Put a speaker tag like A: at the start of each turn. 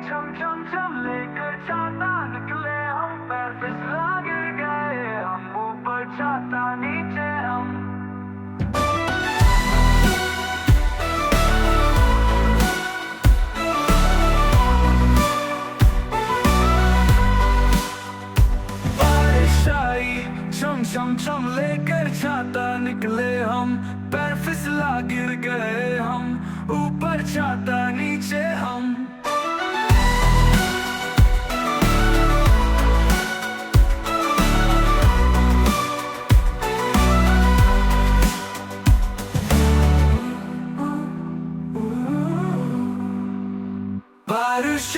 A: छम छम छम लेकर छाता निकले हम, पैर फिसला गिर गए हम, ऊपर छाता नीचे हम। बारिश आई छम छम छम लेकर छाता निकले हम, पैर फिसला गिर गए हम, ऊपर छाता नीचे हम। बारिश